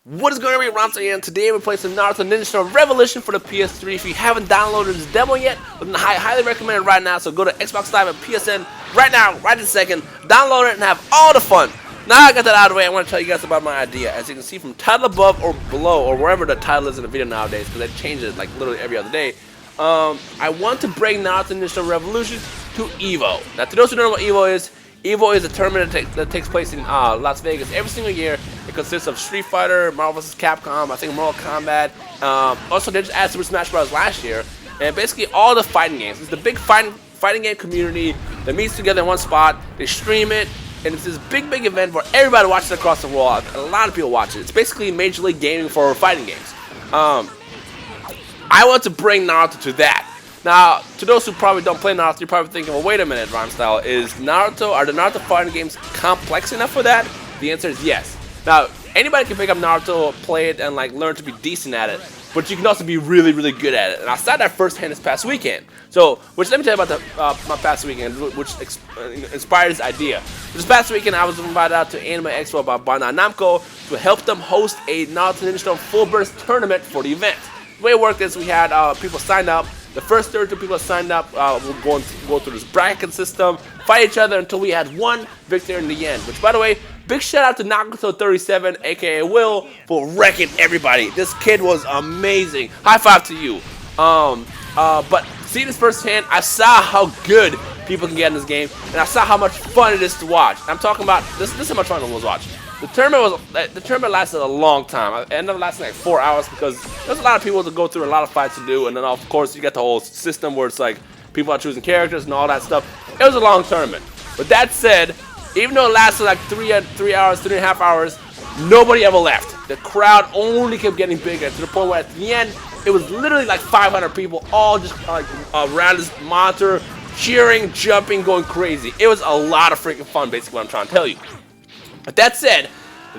What is going on, Rhymestyle here, and today we're playing some Naruto Ninja Storm Revolution for the PS3. If you haven't downloaded this demo yet, then I highly recommend it right now. So go to Xbox Live and PSN right now, right this second, download it and have all the fun. Now I got that out of the way, I want to tell you guys about my idea. As you can see from title above or below, or wherever the title is in the video nowadays, because they change it like literally every other day. I want to bring Naruto Ninja Storm Revolution to EVO. Now, to those who don't know what EVO is a tournament that takes place in Las Vegas every single year. It consists of Street Fighter, Marvel vs. Capcom, I think Mortal Kombat. Also, they just added Super Smash Bros. Last year. And basically all the fighting games. It's the big fighting game community that meets together in one spot. They stream it. And it's this big event where everybody watches it across the world. A lot of people watch it. It's basically Major League Gaming for fighting games. I want to bring Naruto to that. Now, to those who probably don't play Naruto, you're probably thinking, well, wait a minute, Rhymestyle, are the Naruto fighting games complex enough for that? The answer is yes. Now, anybody can pick up Naruto, play it, and like learn to be decent at it, but you can also be really good at it. And I saw that firsthand this past weekend. So, let me tell you about my past weekend, which inspired this idea. This past weekend, I was invited out to Anime Expo by Bandai Namco to help them host a Naruto Ninja Storm Full Burst tournament for the event. The way it worked is we had people signed up. The first 32 people that signed up will go through this bracket system, fight each other until we had one victor in the end. Which, by the way, big shout out to Naruto37, aka Will, for wrecking everybody. This kid was amazing. High five to you. But seeing this firsthand, I saw how good people can get in this game, and I saw how much fun it is to watch. I'm talking about this is how much fun it was to watch. The tournament lasted a long time. It ended up lasting like 4 hours because there's a lot of people to go through, a lot of fights to do, and then of course you get the whole system where it's like people are choosing characters and all that stuff. It was a long tournament. But that said, even though it lasted like 3 hours, 3.5 hours, nobody ever left. The crowd only kept getting bigger to the point where at the end it was literally like 500 people all just like around this monitor, cheering, jumping, going crazy. It was a lot of freaking fun, basically what I'm trying to tell you. But that said,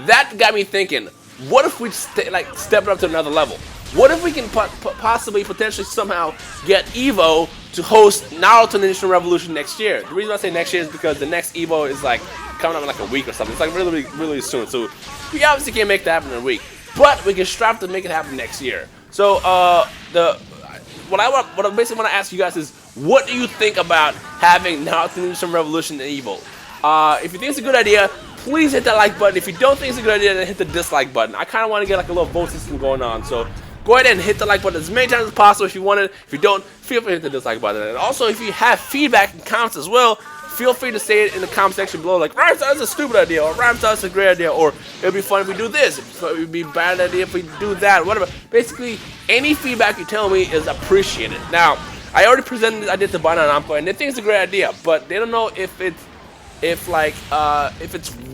that got me thinking, what if we step it up to another level? What if we can potentially somehow get EVO to host Naruto Ninja Storm Revolution next year? The reason I say next year is because the next EVO is like coming up in like a week or something. It's like really soon. So we obviously can't make that happen in a week, but we can strive to make it happen next year. So what I basically want to ask you guys is, what do you think about having Naruto Ninja Storm Revolution in EVO? If you think it's a good idea, please hit that like button. If you don't think it's a good idea, then hit the dislike button. I kind of want to get like a little vote system going on. So go ahead and hit the like button as many times as possible if you want it. If you don't, feel free to hit the dislike button. And also, if you have feedback and comments as well, feel free to say it in the comment section below. Like, Rhymestyle is a stupid idea, or Rhymestyle is a great idea, or it would be fun if we do this. It would be a bad idea if we do that, whatever. Basically, any feedback you tell me is appreciated. Now, I already presented this idea to Bandai Namco, and they think it's a great idea, but they don't know if it's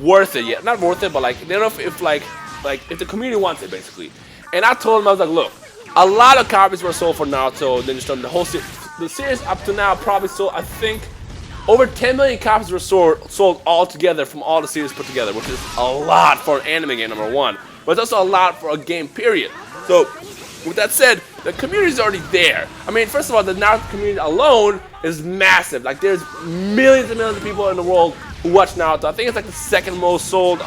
worth it yet. Not worth it, but like they don't know if the community wants it, basically. And I told them, I was like, look, a lot of copies were sold for Naruto Ninja Storm. The series up to now probably sold, I think, over 10 million copies were sold all together from all the series put together, which is a lot for an anime game, number one. But it's also a lot for a game, period. So with that said, the community is already there. I mean, first of all, the Naruto community alone is massive. Like, there's millions and millions of people in the world who watch Naruto. I think it's like the second most sold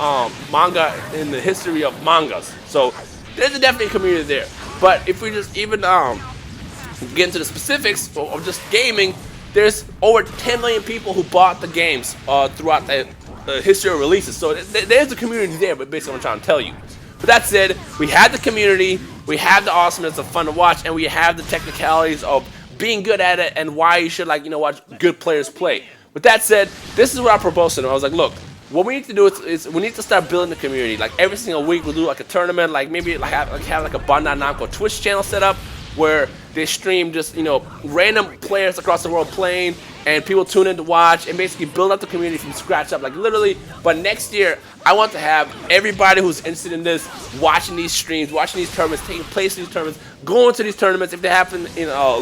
manga in the history of mangas. So there's definitely a community there. But if we just even get into the specifics of just gaming, there's over 10 million people who bought the games throughout the history of releases. So there's a community there, but basically what I'm trying to tell you. But that said, we have the community, we have the awesomeness of fun to watch, and we have the technicalities of being good at it and why you should watch good players play. With that said, this is what I proposed to them. I was like, look, what we need to do is we need to start building the community. Like every single week we'll do like a tournament, like maybe have a Bandai Namco Twitch channel set up where they stream just random players across the world playing, and people tune in to watch and basically build up the community from scratch up, like literally. But next year I want to have everybody who's interested in this watching these streams, watching these tournaments, taking place in these tournaments, going to these tournaments if they happen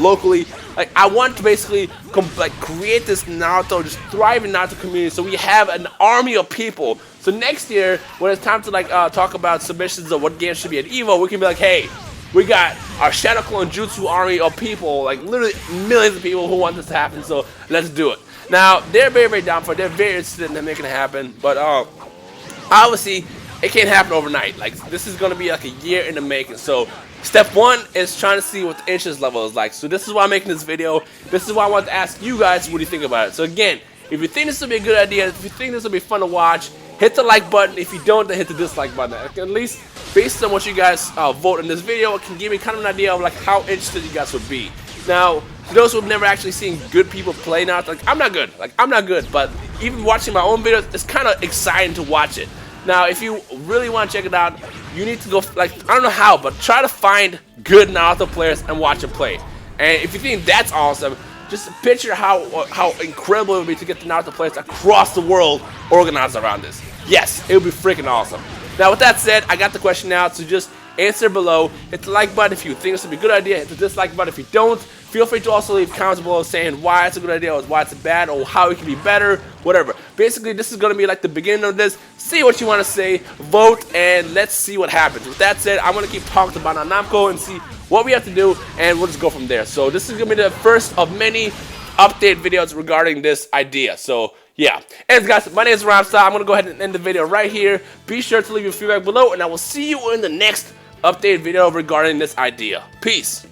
locally. Like, I want to basically create this Naruto, just thriving Naruto community, so we have an army of people. So next year, when it's time to talk about submissions of what games should be at EVO, we can be like, hey, we got our Shadow Clone Jutsu army of people, like literally millions of people who want this to happen, so let's do it. Now, they're very down for it. They're very interested in making it happen, but obviously, it can't happen overnight. Like, this is gonna be like a year in the making. So step one is trying to see what the interest level is like. So this is why I'm making this video. This is why I want to ask you guys, what do you think about it? So again, if you think this will be a good idea, if you think this will be fun to watch, hit the like button. If you don't, then hit the dislike button. At least based on what you guys vote in this video, it can give me kind of an idea of like how interested you guys would be. Now, for those who have never actually seen good people play now, like I'm not good, but even watching my own videos, it's kind of exciting to watch it. Now, if you really want to check it out, you need to go, like, I don't know how, but try to find good Naruto players and watch them play. And if you think that's awesome, just picture how incredible it would be to get the Naruto players across the world organized around this. Yes, it would be freaking awesome. Now, with that said, I got the question out, so just answer below. Hit the like button if you think this would be a good idea. Hit the dislike button if you don't. Feel free to also leave comments below saying why it's a good idea or why it's bad or how it can be better, whatever. Basically, this is going to be like the beginning of this. See what you want to say, vote, and let's see what happens. With that said, I'm going to keep talking about Namco and see what we have to do, and we'll just go from there. So this is going to be the first of many update videos regarding this idea. So yeah. Anyways, guys, my name is Rhymestyle. I'm going to go ahead and end the video right here. Be sure to leave your feedback below, and I will see you in the next update video regarding this idea. Peace.